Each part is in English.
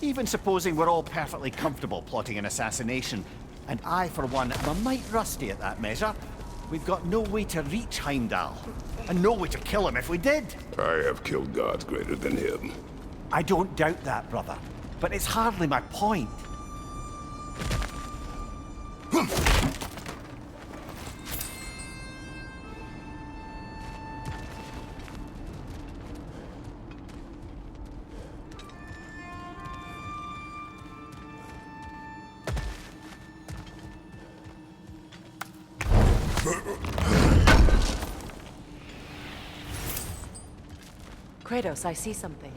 Even supposing we're all perfectly comfortable plotting an assassination, and I, for one, am a mite rusty at that measure, we've got no way to reach Heimdall, and no way to kill him if we did. I have killed gods greater than him. I don't doubt that, brother, but it's hardly my point. Kratos, I see something.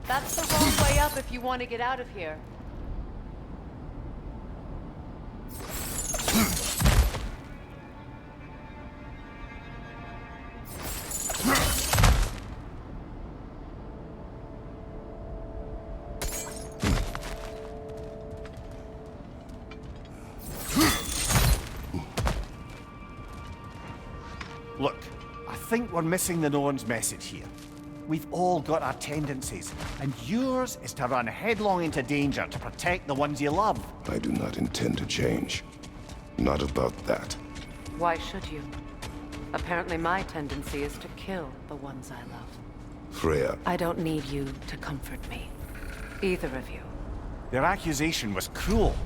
That's the wrong way up if you want to get out of here. Look, I think we're missing the Norns' message here. We've all got our tendencies, and yours is to run headlong into danger to protect the ones you love. I do not intend to change. Not about that. Why should you? Apparently my tendency is to kill the ones I love. Freya, I don't need you to comfort me. Either of you. Their accusation was cruel.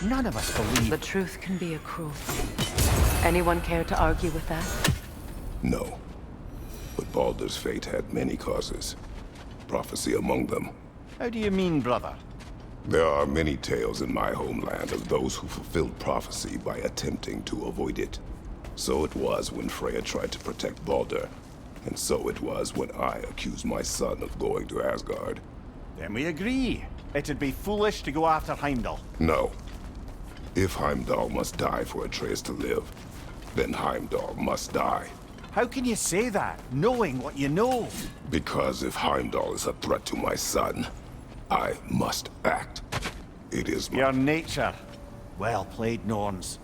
None of us believe. The truth can be a cruel thing. Anyone care to argue with that? no. But Baldur's fate had many causes. Prophecy among them. How do you mean, brother? There are many tales in my homeland of those who fulfilled prophecy by attempting to avoid it. So it was when Freya tried to protect Baldur. And so it was when I accused my son of going to Asgard. Then we agree. It'd be foolish to go after Heimdall. No. If Heimdall must die for Atreus to live, then Heimdall must die. How can you say that, knowing what you know? Because if Heimdall is a threat to my son, I must act. It is my... Your nature. Well played, Norns.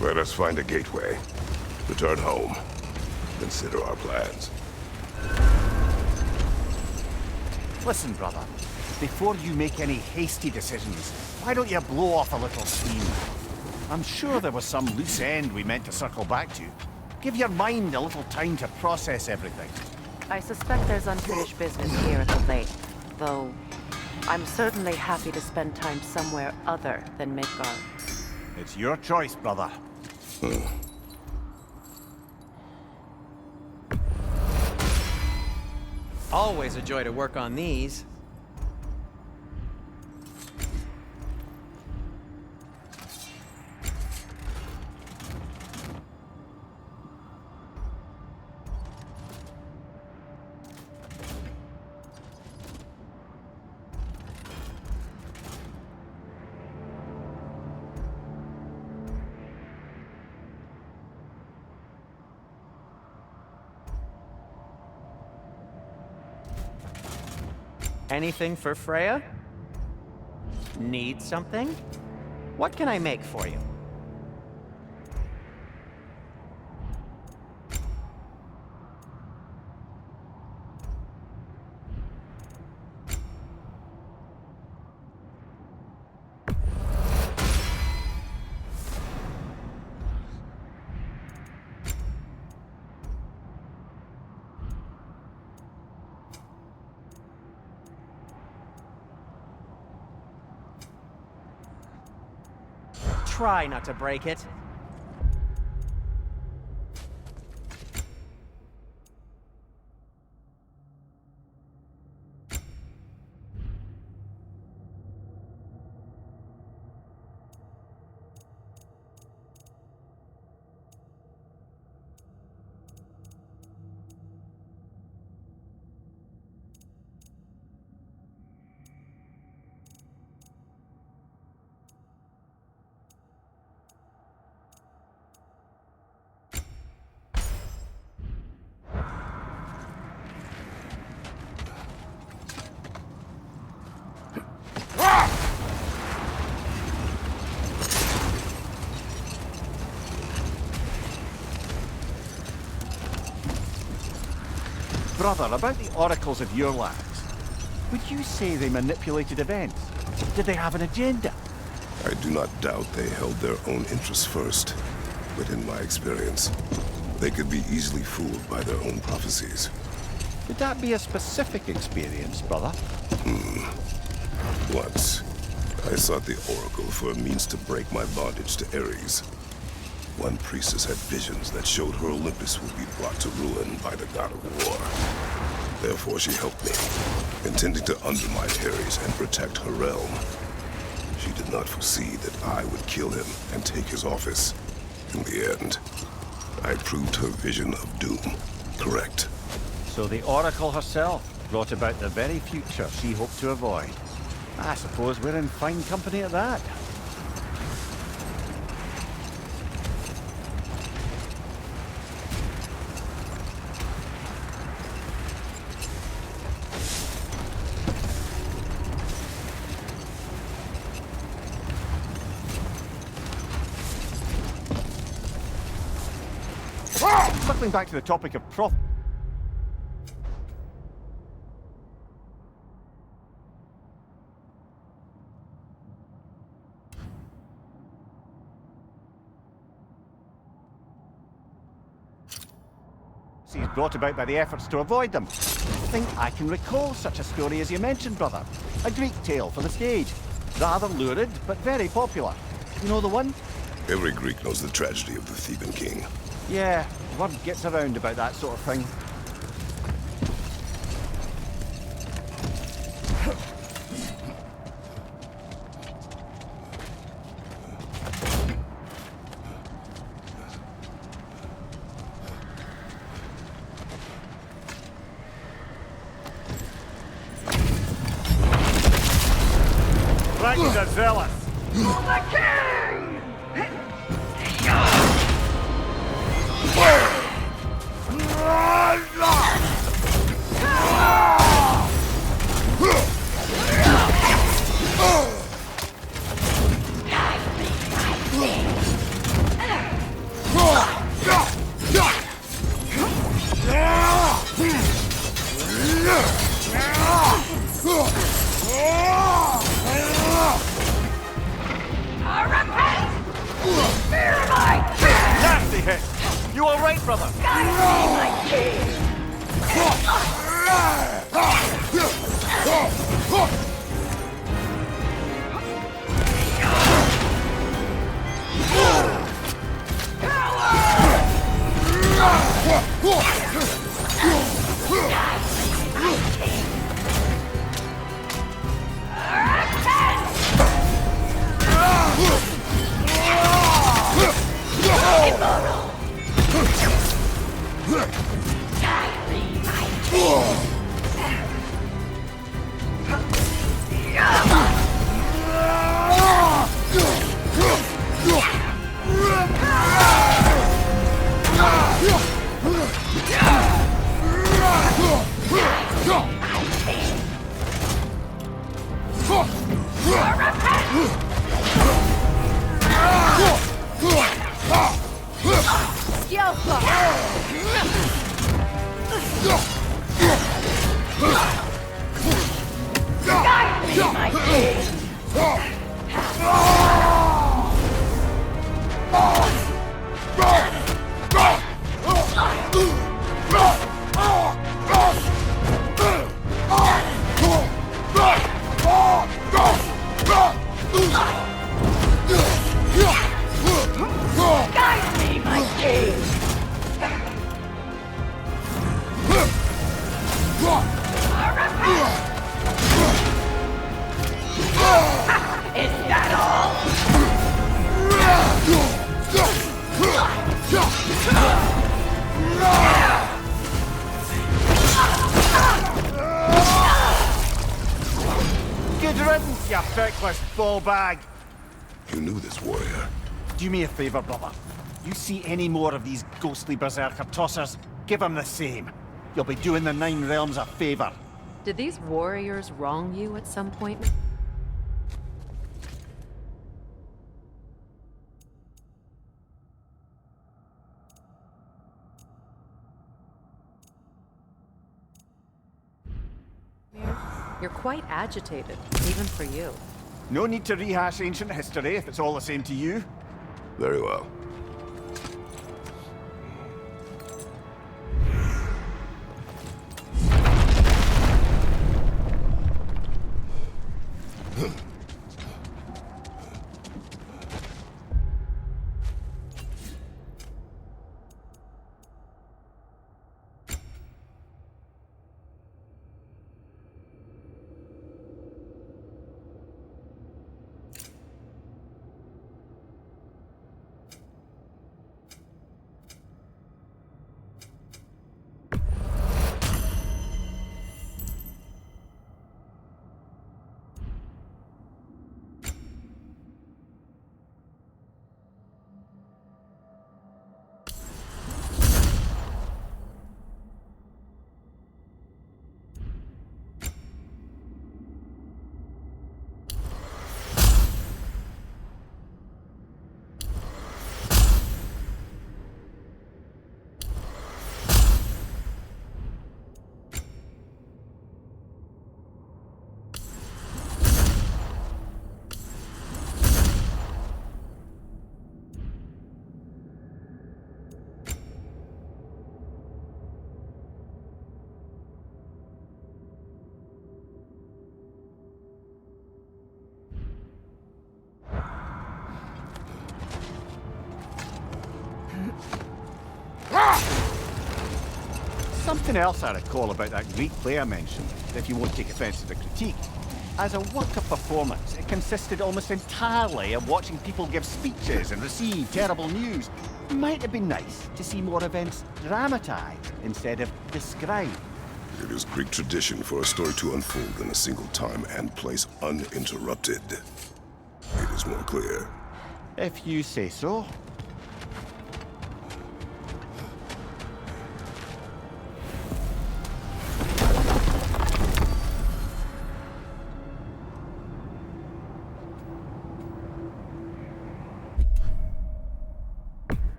Let us find a gateway. Return home. Consider our plans. Listen, brother. Before you make any hasty decisions, why don't you blow off a little steam? I'm sure there was some loose end we meant to circle back to. Give your mind a little time to process everything. I suspect there's unfinished business here at the lake, though I'm certainly happy to spend time somewhere other than Midgard. It's your choice, brother. Always a joy to work on these. Anything for Freya? Need something? What can I make for you? Try not to break it. Brother, about the oracles of your lands, would you say they manipulated events? Did they have an agenda? I do not doubt they held their own interests first, but in my experience, they could be easily fooled by their own prophecies. Would that be a specific experience, brother? Once, I sought the Oracle for a means to break my bondage to Ares. One priestess had visions that showed her Olympus would be brought to ruin by the god of war. Therefore she helped me, intending to undermine Ares and protect her realm. She did not foresee that I would kill him and take his office. In the end, I proved her vision of doom correct. So the Oracle herself brought about the very future she hoped to avoid. I suppose we're in fine company at that. Circling back to the topic of prophecies brought about by the efforts to avoid them. I think I can recall such a story as you mentioned, brother. A Greek tale for the stage. Rather lurid, but very popular. You know the one? Every Greek knows the tragedy of the Theban king. Yeah, word gets around about that sort of thing. Dragons are zealous. The king! badly hit. You all right, brother? Good riddance, you feckless ball bag. You knew this warrior. Do me a favour, brother. You see any more of these ghostly berserker tossers, give them the same. You'll be doing the Nine Realms a favour. Did these warriors wrong you at some point? You're quite agitated, even for you. No need to rehash ancient history if it's all the same to you. Very well. Something else I recall about that Greek play I mentioned, if you won't take offence to the critique. As a work of performance, it consisted almost entirely of watching people give speeches and receive terrible news. It might have been nice to see more events dramatised instead of described. It is Greek tradition for a story to unfold in a single time and place uninterrupted. It is more clear. If you say so.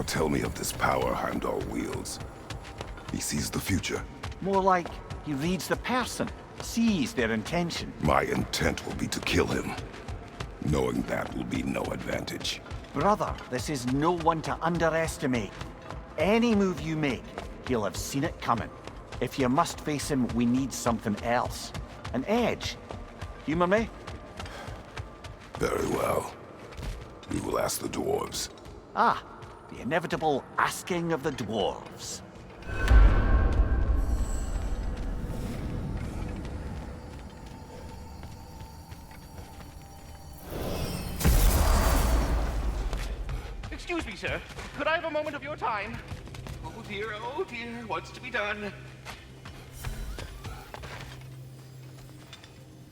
Now tell me of this power Heimdall wields. He sees the future. More like he reads the person, sees their intention. My intent will be to kill him. Knowing that will be no advantage. Brother, this is no one to underestimate. Any move you make, he'll have seen it coming. If you must face him, we need something else. An edge. Humor me? Very well. We will ask the dwarves. Ah, the inevitable asking of the dwarves. Excuse me, sir. Could I have a moment of your time? Oh dear, what's to be done?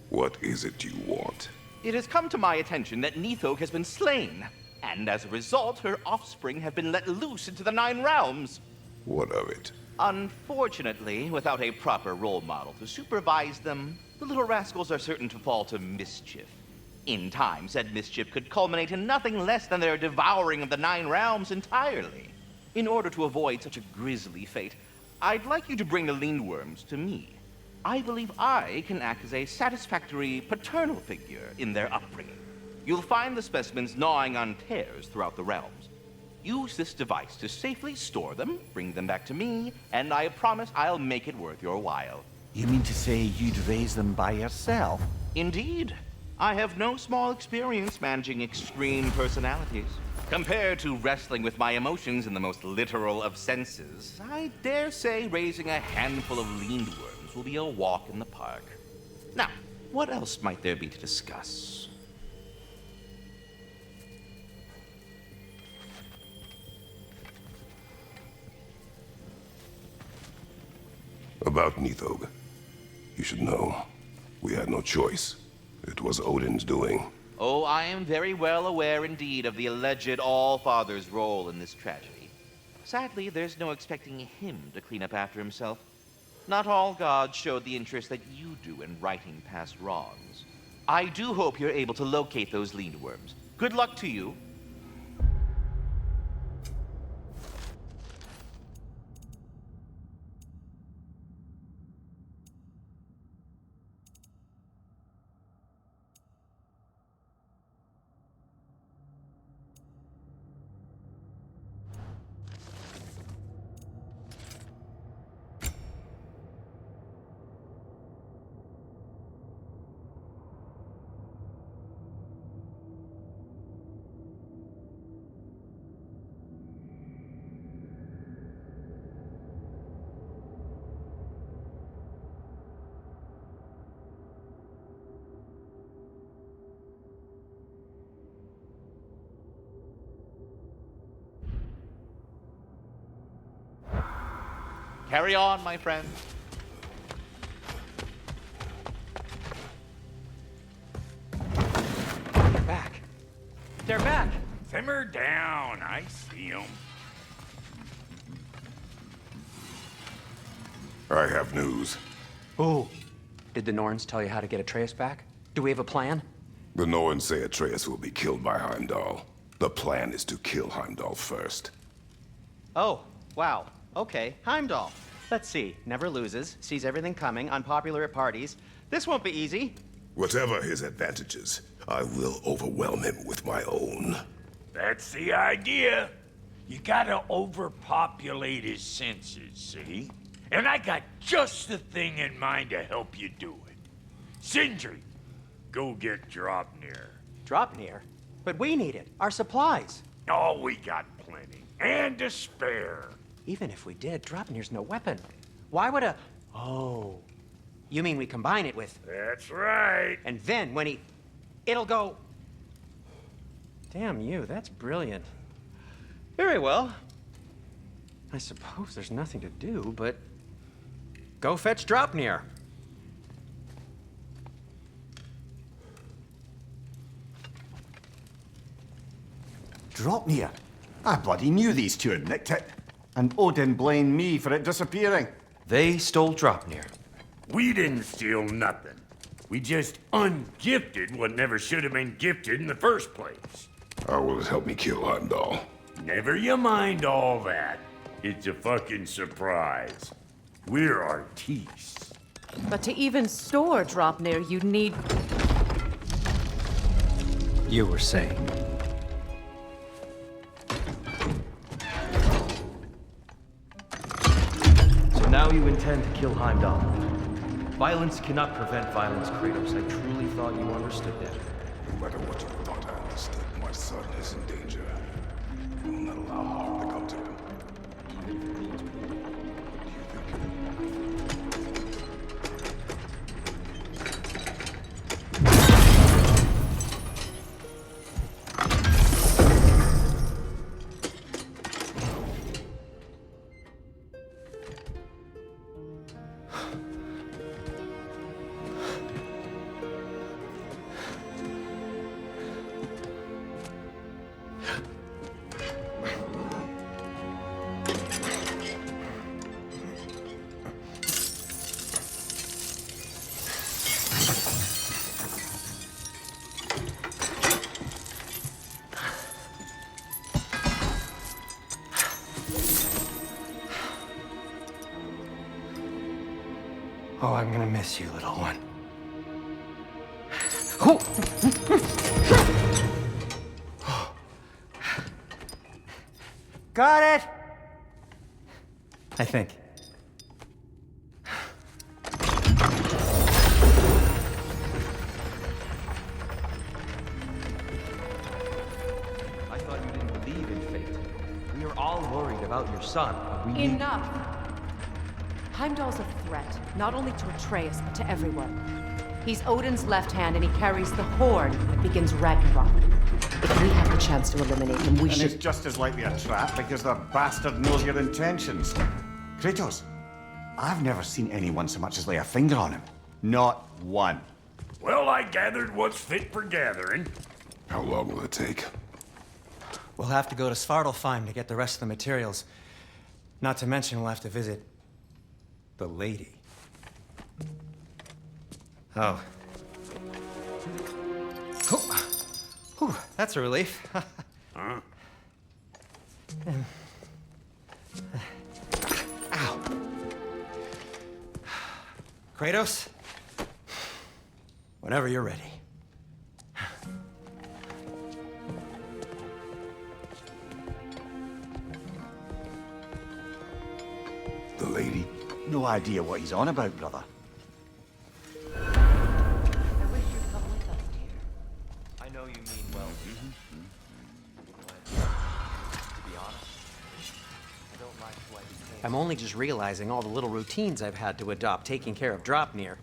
What is it you want? It has come to my attention that Nithog has been slain, and as a result, her offspring have been let loose into the Nine Realms. What of it? Unfortunately, without a proper role model to supervise them, the little rascals are certain to fall to mischief. In time, said mischief could culminate in nothing less than their devouring of the Nine Realms entirely. In order to avoid such a grisly fate, I'd like you to bring the Lindworms to me. I believe I can act as a satisfactory paternal figure in their upbringing. You'll find the specimens gnawing on tears throughout the realms. Use this device to safely store them, bring them back to me, and I promise I'll make it worth your while. You mean to say you'd raise them by yourself? Indeed. I have no small experience managing extreme personalities. Compared to wrestling with my emotions in the most literal of senses, I dare say raising a handful of Lindworms will be a walk in the park. Now, what else might there be to discuss? About Nithog. You should know. We had no choice. It was Odin's doing. Oh, I am very well aware indeed of the alleged All-Father's role in this tragedy. Sadly, there's no expecting him to clean up after himself. Not all gods showed the interest that you do in righting past wrongs. I do hope you're able to locate those Lindworms. Good luck to you. Carry on, my friend. They're back. They're back! Simmer down, I see 'em. I have news. Oh. Did the Norns tell you how to get Atreus back? Do we have a plan? The Norns say Atreus will be killed by Heimdall. The plan is to kill Heimdall first. Oh, wow. Okay, Heimdall. Let's see. Never loses, sees everything coming, unpopular at parties. This won't be easy. Whatever his advantages, I will overwhelm him with my own. That's the idea. You gotta overpopulate his senses, see? And I got just the thing in mind to help you do it. Sindri, go get Draupnir. Draupnir? But we need it. Our supplies. Oh, we got plenty. And to spare. Even if we did, Draupnir's no weapon. Why would a... Oh. You mean we combine it with... That's right. And then when he... It'll go... Damn you, that's brilliant. Very well. I suppose there's nothing to do, but... Go fetch Draupnir. Draupnir? I bloody knew these two had nicked it. And Odin blamed me for it disappearing. They stole Draupnir. We didn't steal nothing. We just ungifted what never should have been gifted in the first place. How will it help me kill Heimdall? Never you mind all that. It's a fucking surprise. We're artistes. But to even store Dropnir, you'd need... You were saying. So now you intend to kill Heimdall. Violence cannot prevent violence, Kratos. I truly thought you understood that. No matter what you thought I understood, my son is in danger. I will not allow harm to come to him. Oh, I'm gonna miss you, little one. Got it! I think. I thought you didn't believe in fate. We are all worried about your son. We need... Enough! Heimdall's a threat, not only to Atreus, but to everyone. He's Odin's left hand, and he carries the horn that begins Ragnarok. If we have the chance to eliminate him, we And should... it's just as likely a trap because the bastard knows your intentions. Kratos, I've never seen anyone so much as lay a finger on him. Not one. Well, I gathered what's fit for gathering. How long will it take? We'll have to go to Svartalfheim to get the rest of the materials. Not to mention we'll have to visit... the lady. Oh. Whew, that's a relief. Huh? Ow. Kratos? Whenever you're ready. The lady? No idea what he's on about, brother. I wish you'd come with us, dear. I know you mean well. To be honest, I don't like who I became. I'm only just realizing all the little routines I've had to adopt taking care of Dropnir.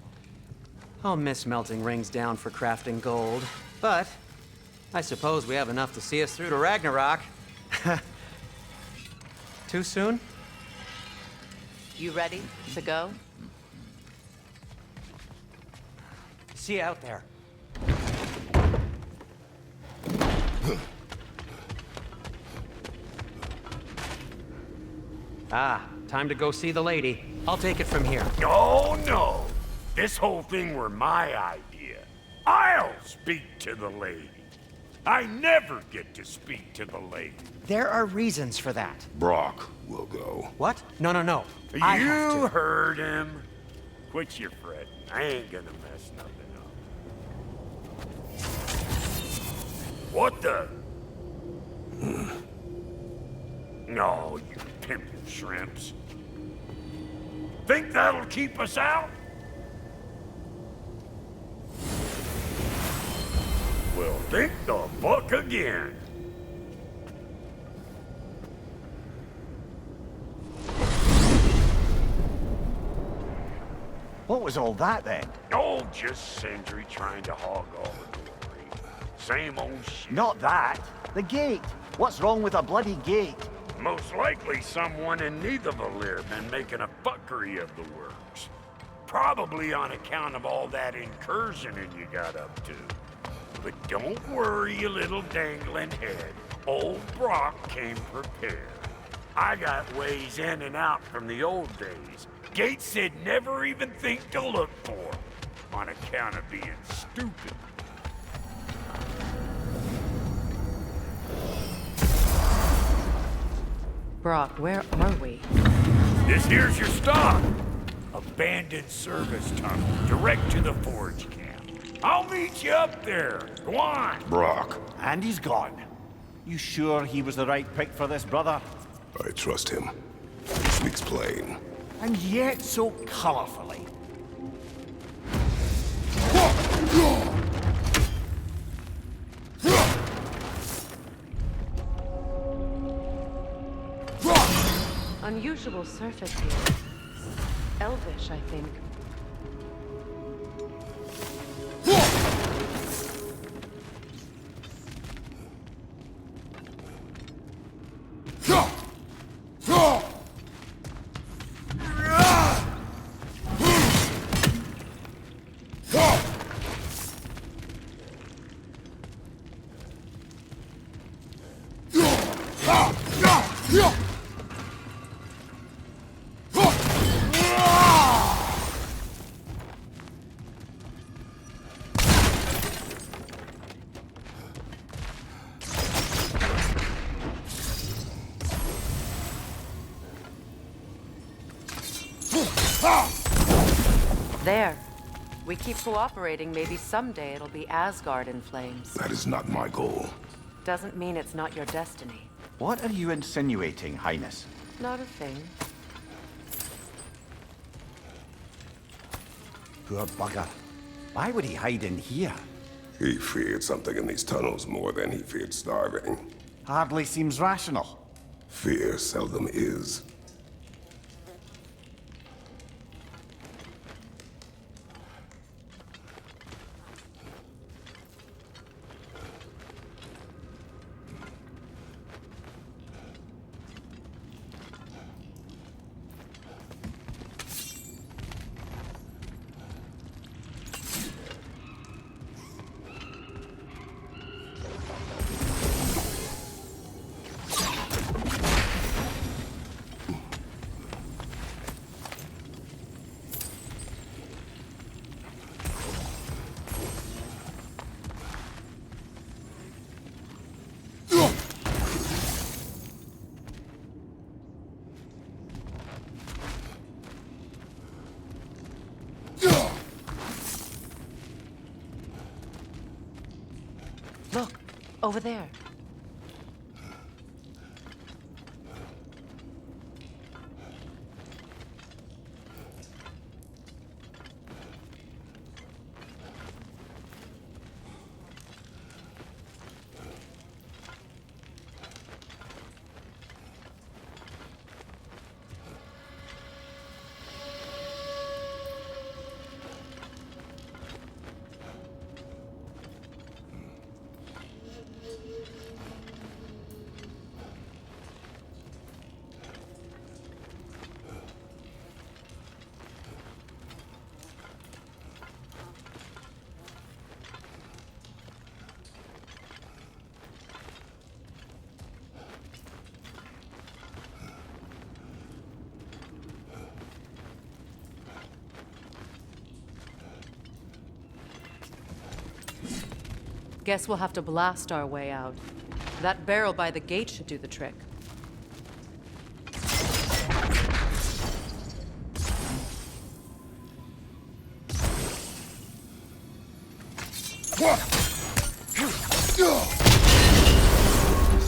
I'll miss melting rings down for crafting gold, but I suppose we have enough to see us through to Ragnarok. Too soon? You ready to go? See you out there. Time to go see the lady. I'll take it from here. Oh, no. This whole thing were my idea. I'll speak to the lady. I never get to speak to the lady. There are reasons for that. Brock will go. What? No, no, no. I have You to. heard him. Quit your fretting. I ain't gonna mess nothing up. What the? No, you pimple shrimps. Think that'll keep us out? Well, think the fuck again. What was all that then? Oh, just Sindri trying to hog all the glory. Same old shit. Not that. The gate. What's wrong with a bloody gate? Most likely someone in Nidavellir been making a fuckery of the works. Probably on account of all that incursioning you got up to. But don't worry, you little dangling head. Old Brock came prepared. I got ways in and out from the old days. Gates said never even think to look for 'em, on account of being stupid. Brock, where are we? This here's your stop. Abandoned service tunnel, direct to the forge camp. I'll meet you up there. Go on. Brock, And he's gone. You sure he was the right pick for this, brother? I trust him. He speaks plain. And yet so colorfully. Unusual surface here. Elvish, I think. There. We keep cooperating, maybe someday it'll be Asgard in flames. That is not my goal. Doesn't mean it's not your destiny. What are you insinuating, Highness? Not a thing. Poor bugger. Why would he hide in here? He feared something in these tunnels more than he feared starving. Hardly seems rational. Fear seldom is. Look, over there. Guess we'll have to blast our way out. That barrel by the gate should do the trick.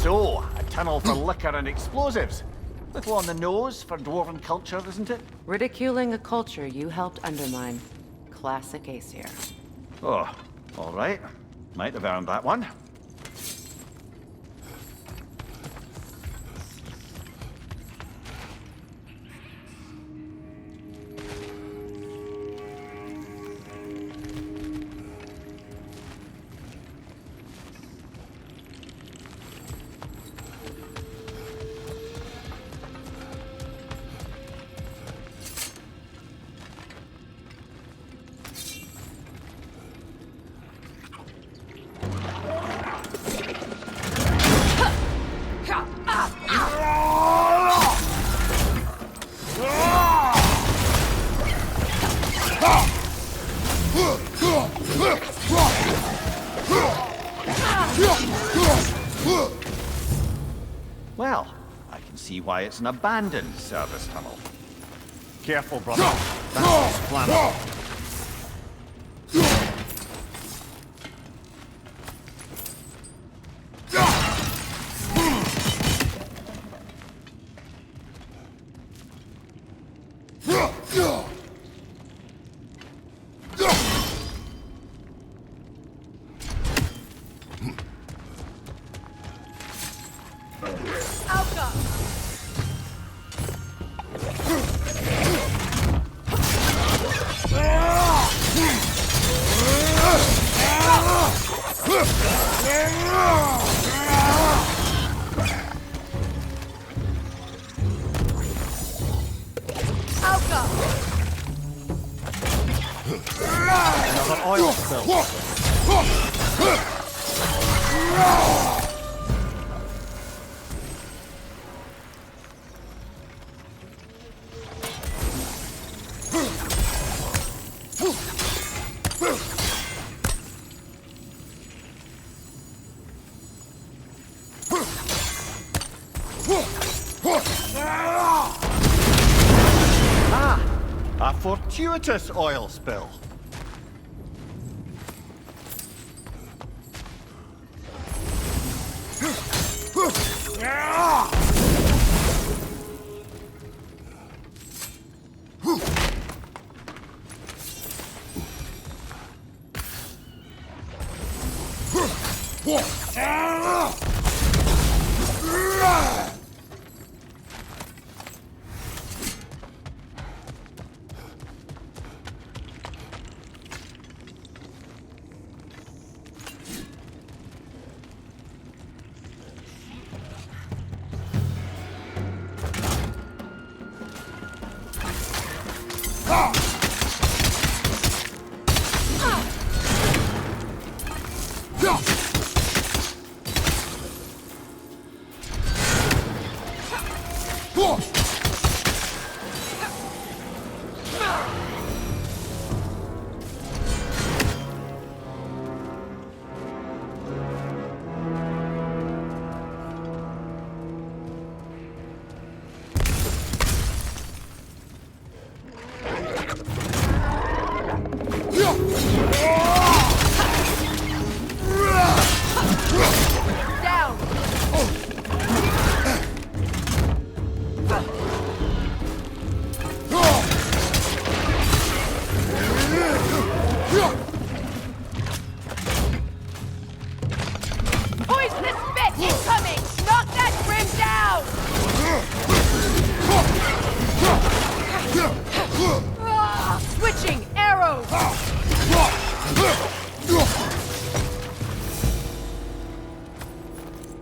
So, a tunnel for liquor and explosives. Little on the nose for dwarven culture, isn't it? Ridiculing a culture you helped undermine. Classic Aesir. Oh, all right. Might have earned that one. see why it's an abandoned service tunnel. Careful, brother. That's flammable. Another oil spill. A fortuitous oil spill.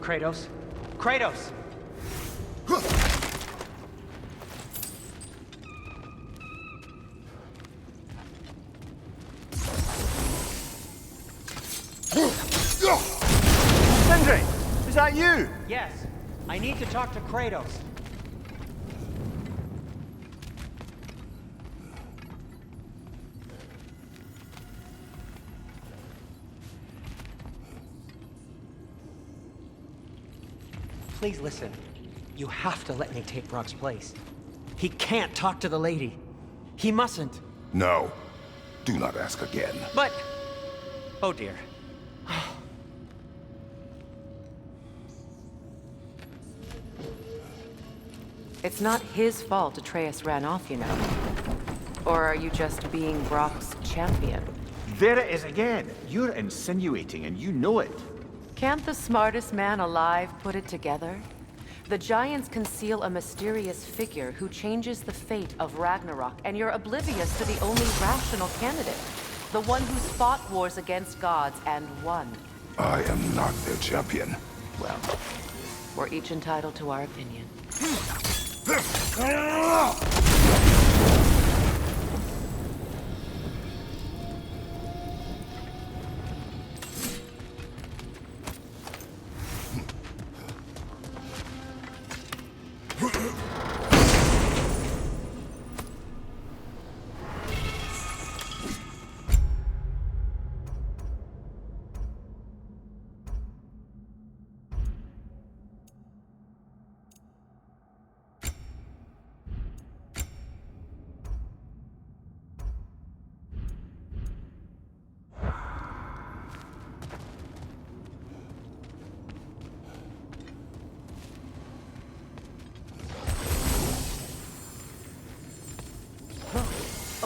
Kratos? Kratos! Sindri! Is that you? Yes. I need to talk to Kratos. Please listen. You have to let me take Brock's place. He can't talk to the lady. He mustn't. No. Do not ask again. But... oh dear. It's not his fault Atreus ran off, you know. Or are you just being Brock's champion? There it is again. You're insinuating and you know it. Can't the smartest man alive put it together? The Giants conceal a mysterious figure who changes the fate of Ragnarok, and you're oblivious to the only rational candidate. The one who's fought wars against gods and won. I am not their champion. Well, we're each entitled to our opinion.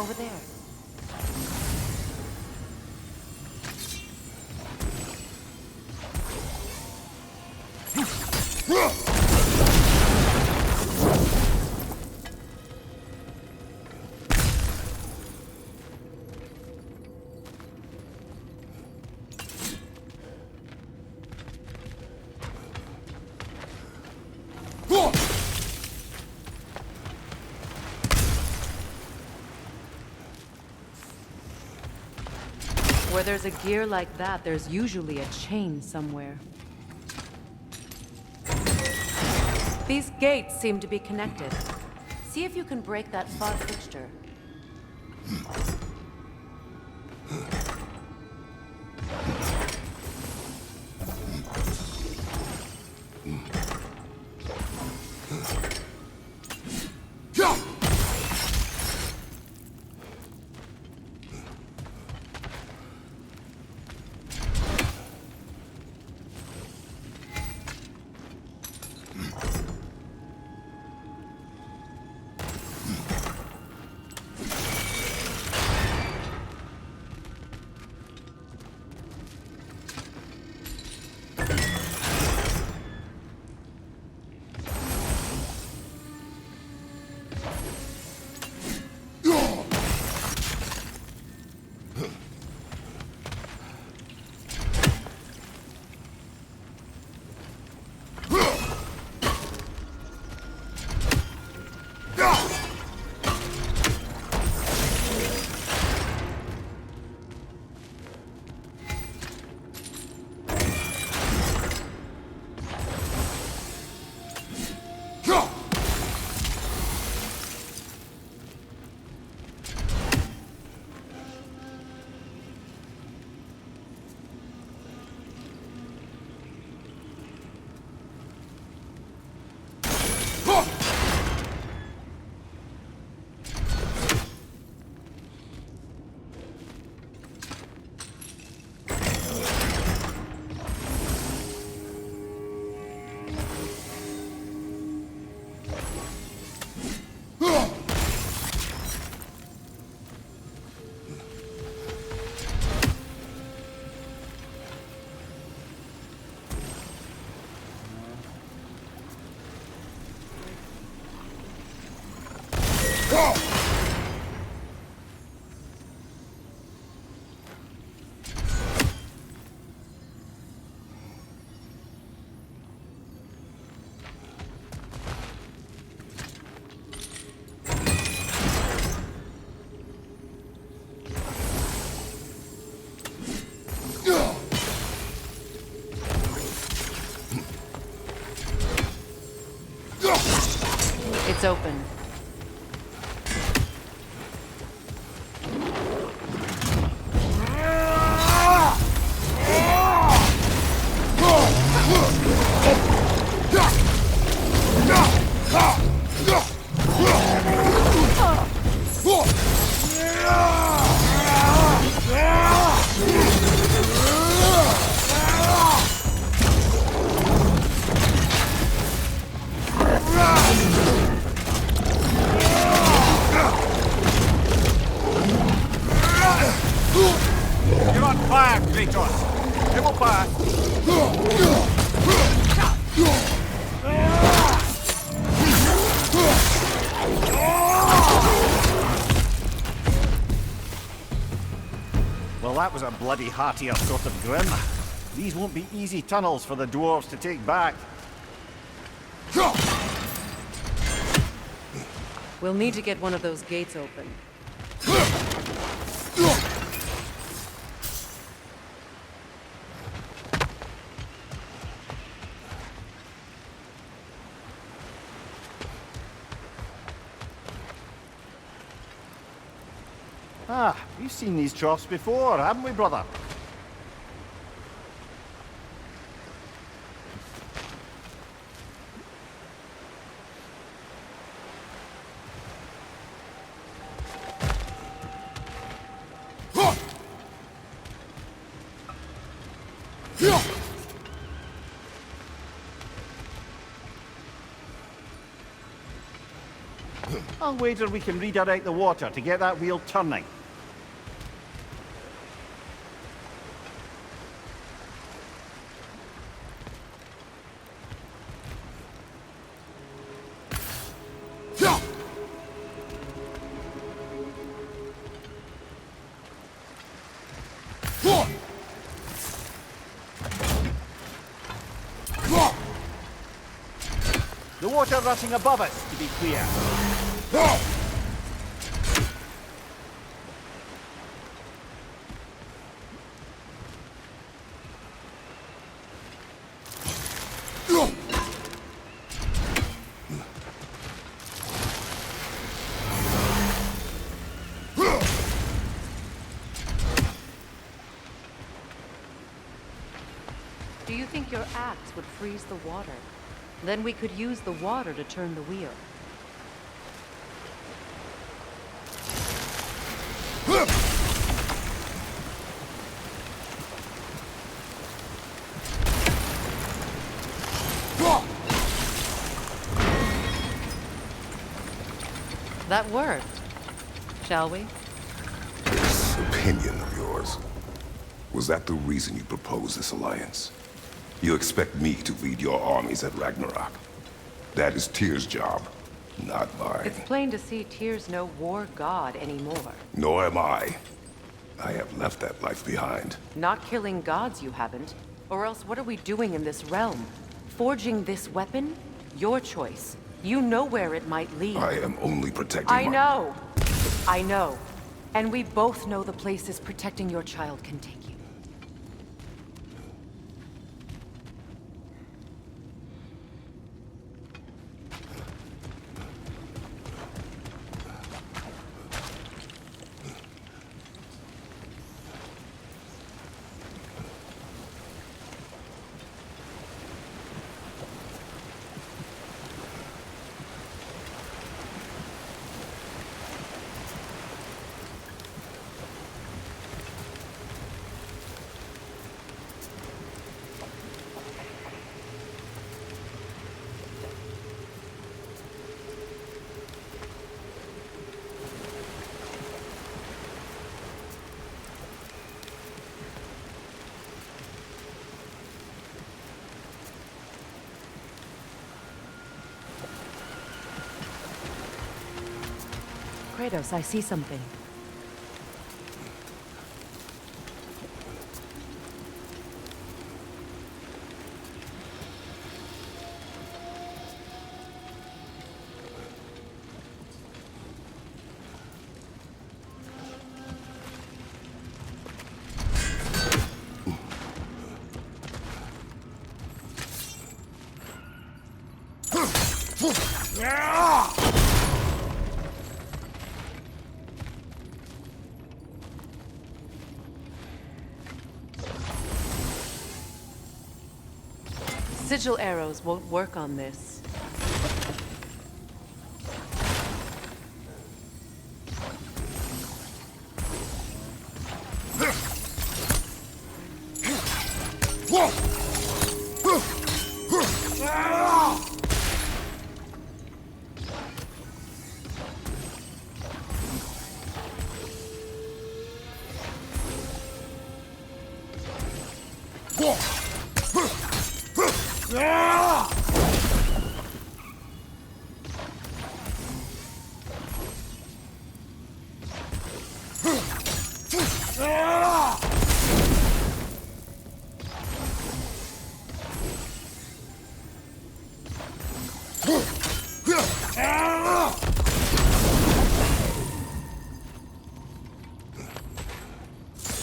over there. Where there's a gear like that, there's usually a chain somewhere. These gates seem to be connected. See if you can break that far fixture. It's open. You're on fire, Kratos! It will pass! Well, that was a bloody heartier sort of grim. These won't be easy tunnels for the dwarves to take back. We'll need to get one of those gates open. Ah, we've seen these troughs before, haven't we, brother? I'll wager we can redirect the water to get that wheel turning. The water rushing above us, to be clear. Do you think your axe would freeze the water? Then we could use the water to turn the wheel. That worked. Shall we? This opinion of yours, was that the reason you proposed this alliance? You expect me to lead your armies at Ragnarok. That is Tyr's job, not mine. It's plain to see Tyr's no war god anymore. Nor am I. I have left that life behind. Not killing gods, you haven't. Or else what are we doing in this realm? Forging this weapon? Your choice. You know where it might lead. I am only protecting I know. I know. And we both know the places protecting your child can take you. Kratos, I see something. Sigil arrows won't work on this.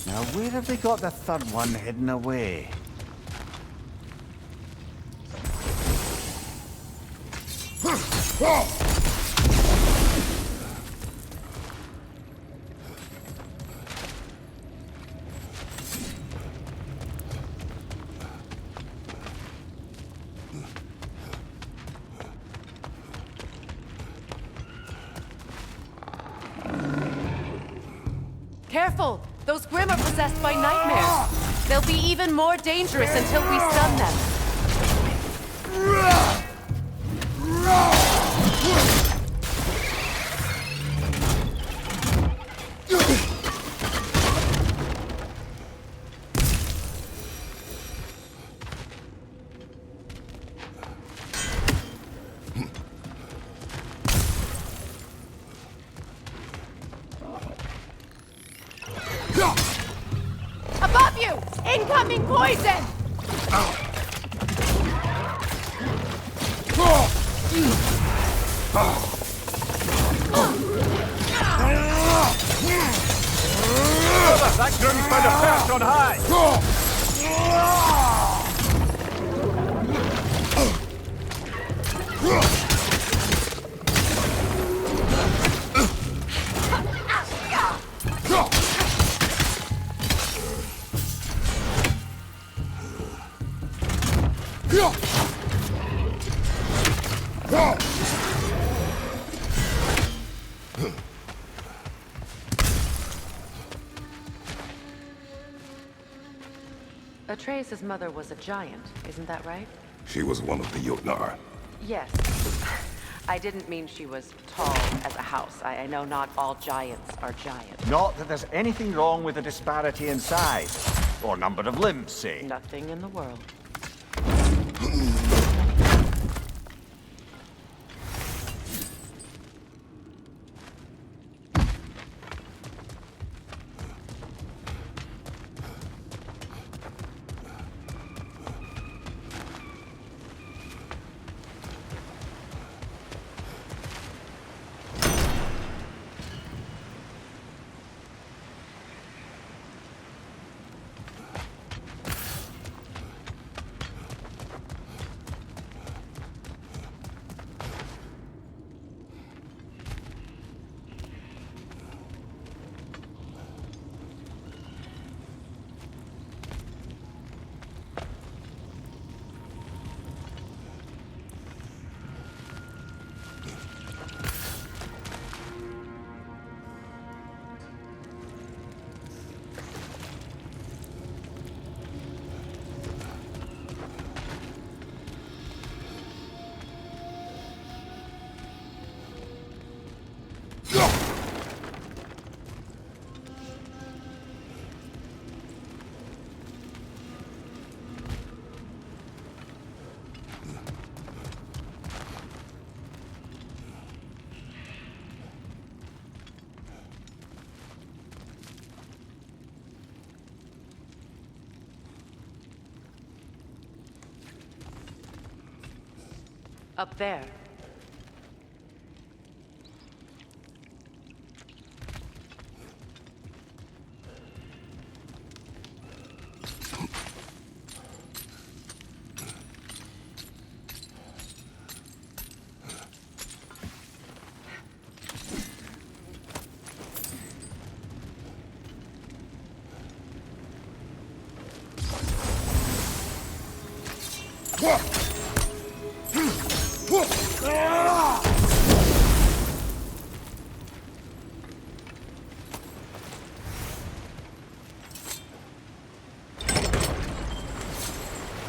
Now, where have they got the third one hidden away? Careful! Those Grimm are possessed by nightmares. They'll be even more dangerous until we stun them. Incoming poison! That groom's found a perch on high! Atreus' mother was a giant, isn't that right? She was one of the Jotnar. Yes. I didn't mean she was tall as a house. I know not all giants are giants. Not that there's anything wrong with the disparity in size. Or number of limbs, say. Nothing in the world. Up there.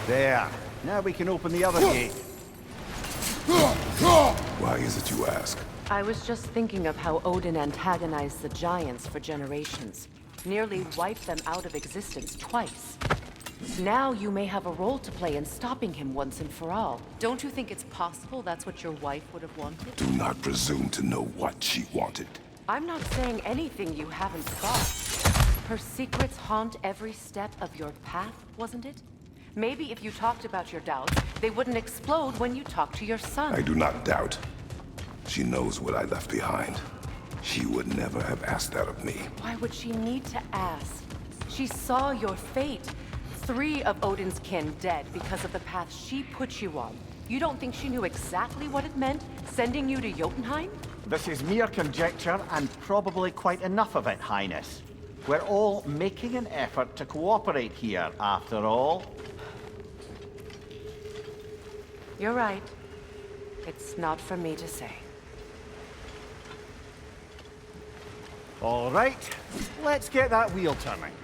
There. Now we can open the other gate. Why is it you ask? I was just thinking of how Odin antagonized the giants for generations. Nearly wiped them out of existence twice. Now you may have a role to play in stopping him once and for all. Don't you think it's possible that's what your wife would have wanted? Do not presume to know what she wanted. I'm not saying anything you haven't thought. Her secrets haunt every step of your path, wasn't it? Maybe if you talked about your doubts, they wouldn't explode when you talked to your son. I do not doubt. She knows what I left behind. She would never have asked that of me. Why would she need to ask? She saw your fate. 3 of Odin's kin dead because of the path she put you on. You don't think she knew exactly what it meant, sending you to Jotunheim? This is mere conjecture, and probably quite enough of it, Highness. We're all making an effort to cooperate here, after all. You're right. It's not for me to say. All right, let's get that wheel turning.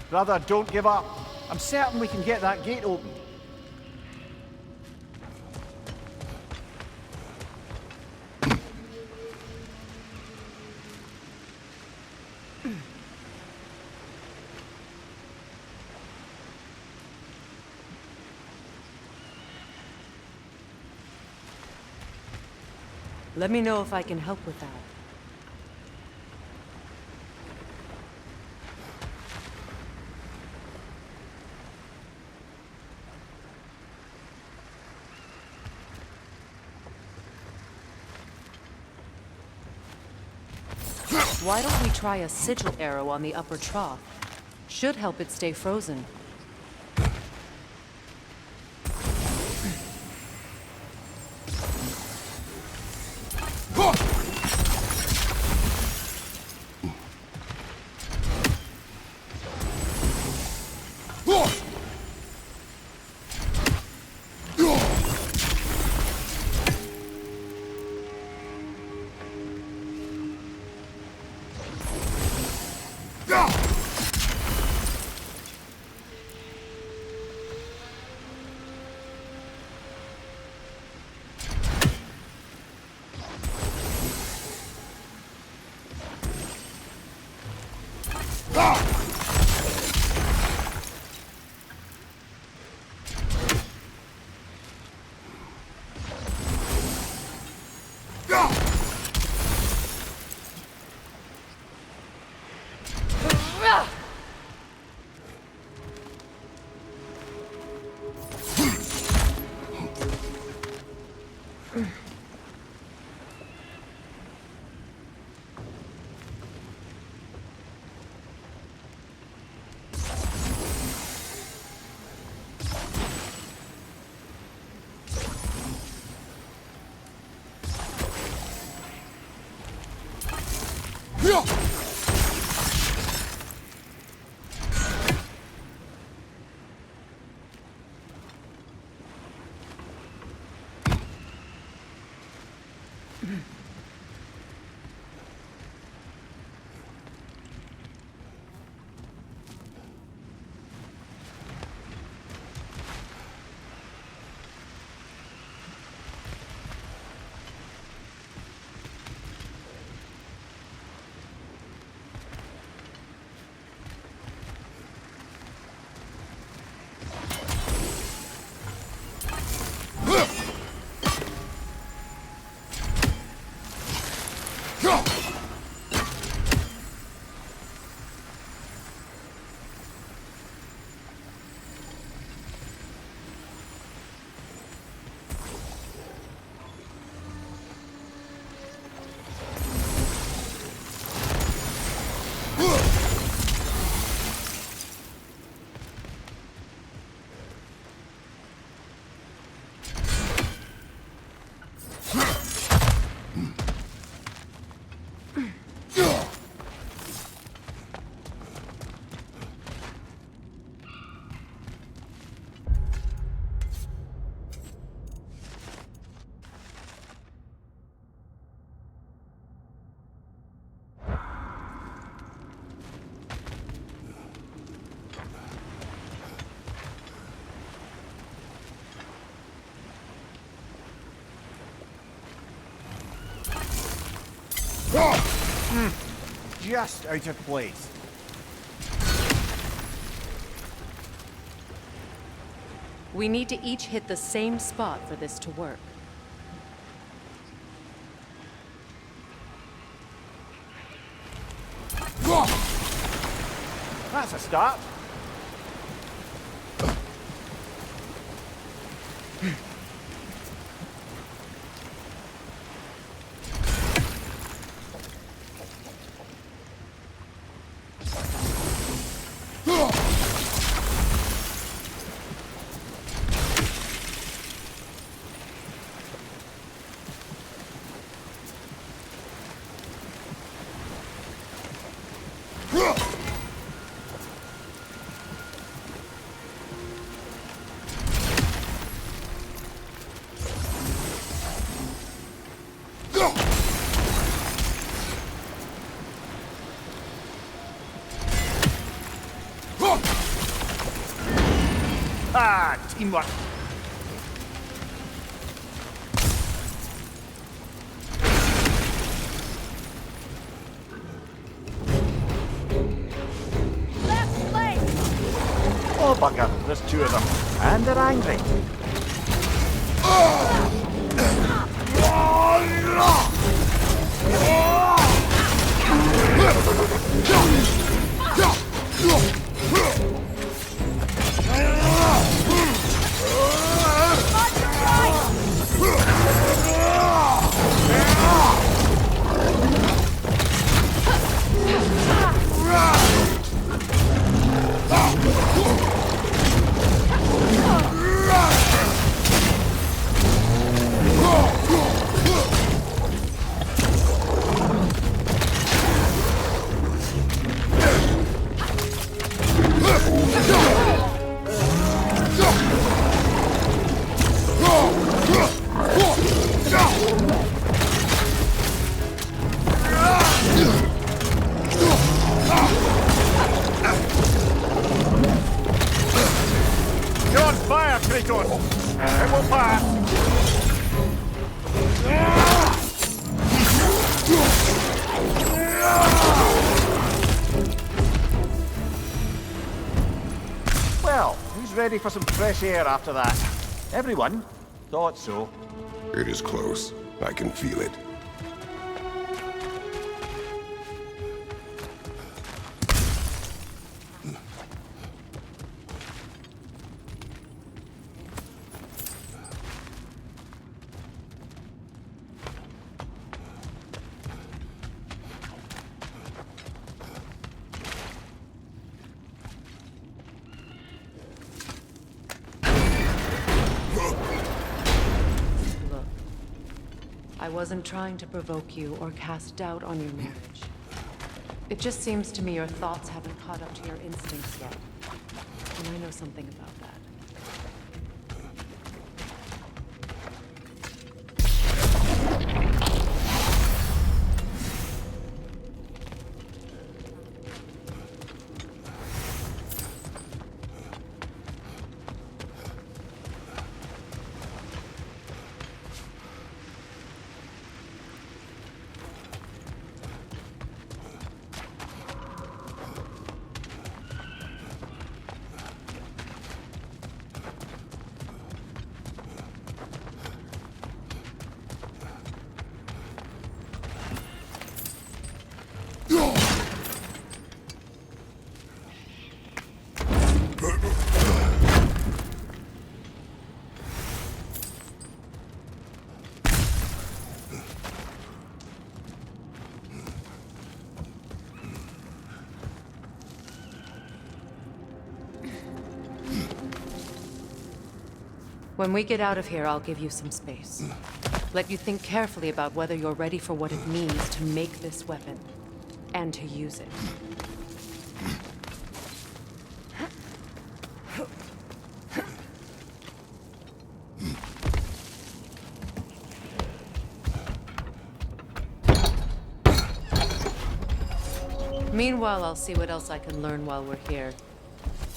Brother, don't give up. I'm certain we can get that gate open. Let me know if I can help with that. Why don't we try a sigil arrow on the upper trough? Should help it stay frozen. Just out of place. We need to each hit the same spot for this to work. That's a start. Ah, teamwork. Oh, bugger. There's two of them. And they're angry. ready for some fresh air after that. Everyone thought so. It is close. I can feel it. Look, I wasn't trying to provoke you or cast doubt on your marriage. It just seems to me your thoughts haven't caught up to your instincts yet. And I know something about that. When we get out of here, I'll give you some space. Let you think carefully about whether you're ready for what it means to make this weapon, and to use it. Meanwhile, I'll see what else I can learn while we're here.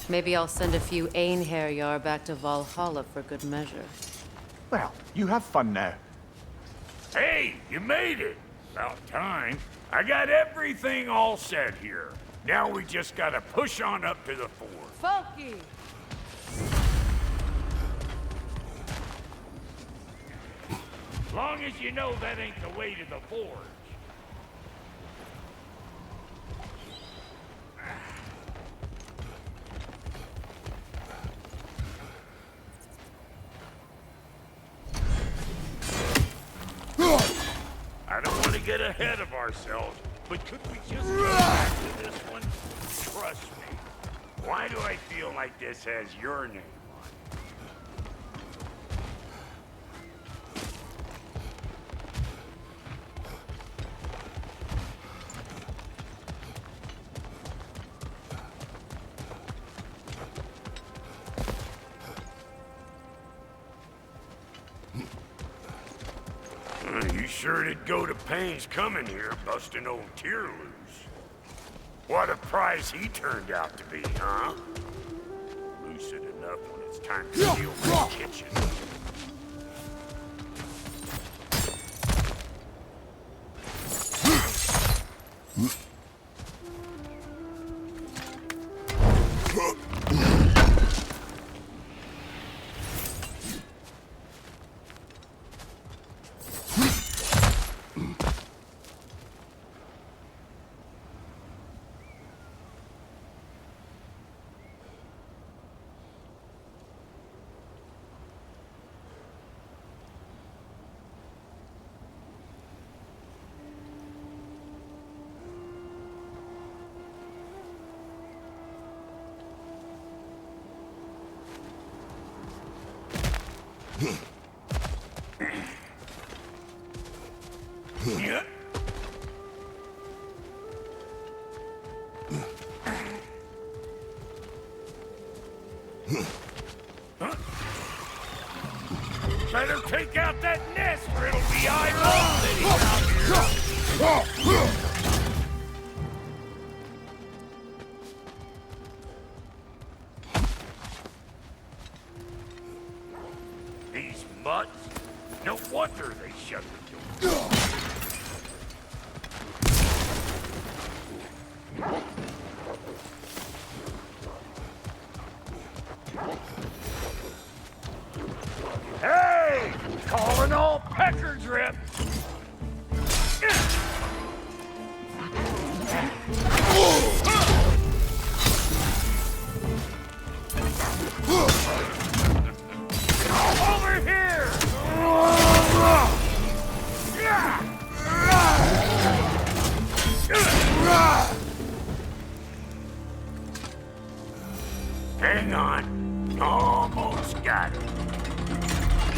Maybe I'll send a few Einherjar back to Valhalla for good measure. Well, you have fun now. Hey, you made it! About time. I got everything all set here. Now we just gotta push on up to the fort. Falky! As long as you know that ain't the way to the forge. I don't want to get ahead of ourselves, but could we just go back to this one? Trust me. Why do I feel like this has your name on it? You sure did go to pains coming here, busting old Tyr loose. What a prize he turned out to be, huh? Lucid enough when it's time to steal my kitchen. Yeah. Better take out that nest or it'll be eyeball city out here. These mutts, no wonder they shut the door. Hang on. Almost got it.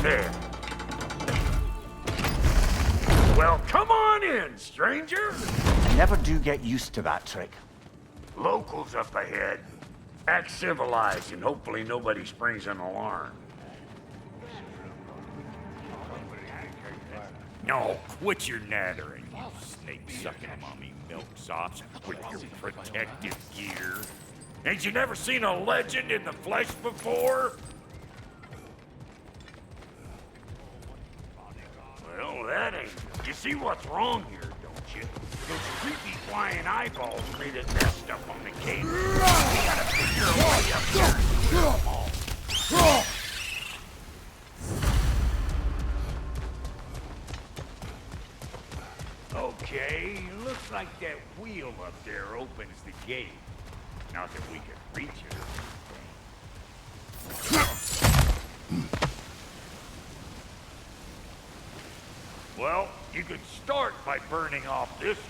There. Well, come on in, stranger. I never do get used to that trick. Locals up ahead. Act civilized and hopefully nobody springs an alarm. No, quit your nattering, you snake-sucking mommy milksops with your protective gear. Ain't you never seen a legend in the flesh before? Well, that ain't... You see what's wrong here, don't you? Those creepy flying eyeballs made it messed up on the cave. We gotta figure a way up there to clear them all. Okay, looks like that wheel up there opens the gate. Not that we can reach it or anything. Well, you could start by burning off this crud.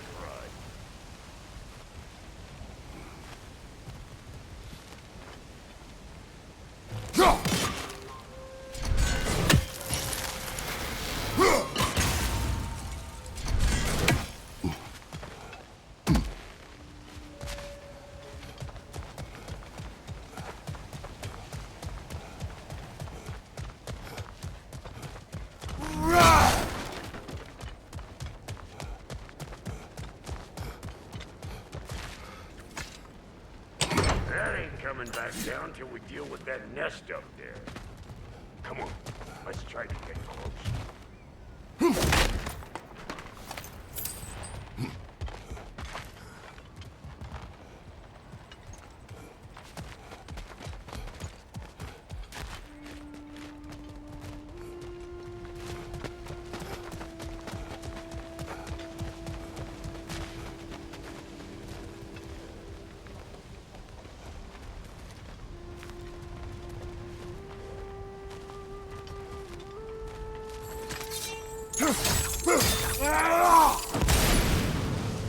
Coming back down till we deal with that nest up there. Come on, let's try to get close.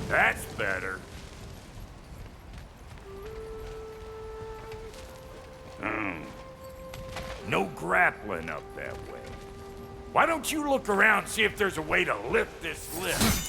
That's better. No grappling up that way. Why don't you look around and see if there's a way to lift this lift?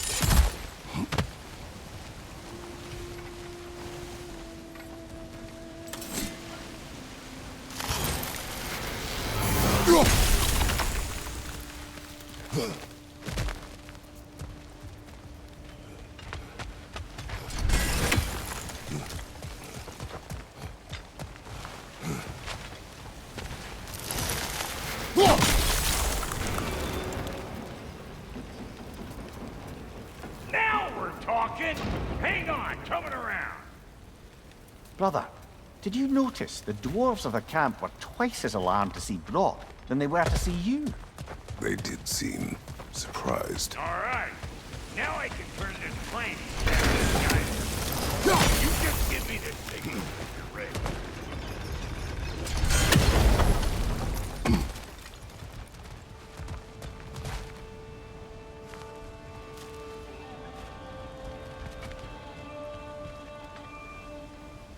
Hang on, coming around. Brother, did you notice the dwarves of the camp were twice as alarmed to see Brock than they were to see you? They did seem surprised. All right, now I can turn this plane. You just give me the signal when you're ready.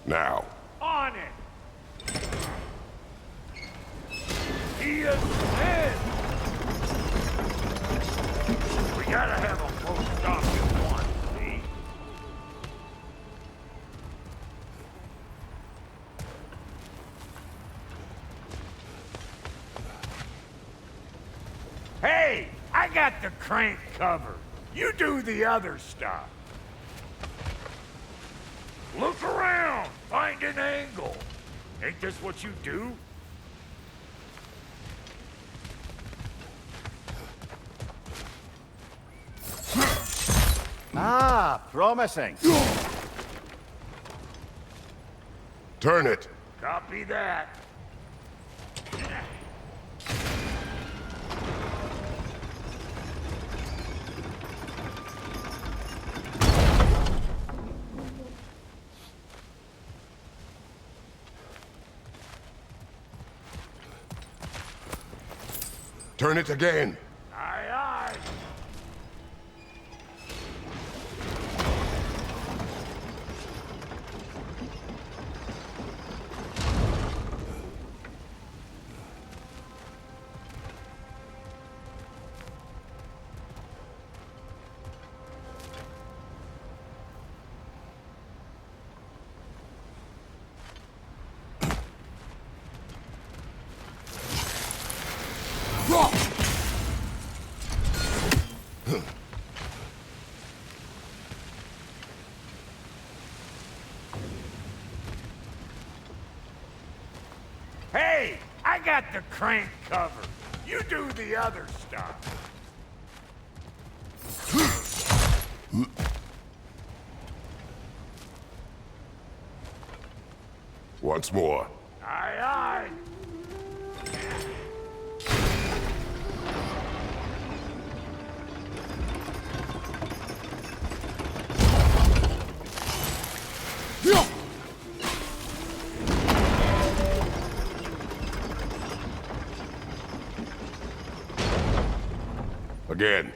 Now. On it! He is dead! We gotta have a full stop at once, see? Hey! I got the crank covered. You do the other stuff. Look around! Find an angle! Ain't this what you do? Ah, promising. Turn it! Copy that. Turn it again! Aye, aye. got the crank covered. You do the other stuff. Once more. Aye, aye. Again.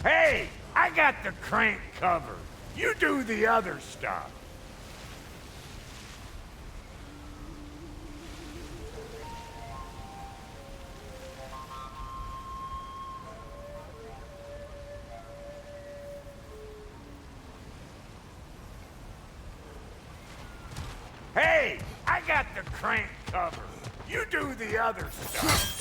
Hey, I got the crank covered. You do the other stuff. Hey, I got the crank covered. You do the other stuff.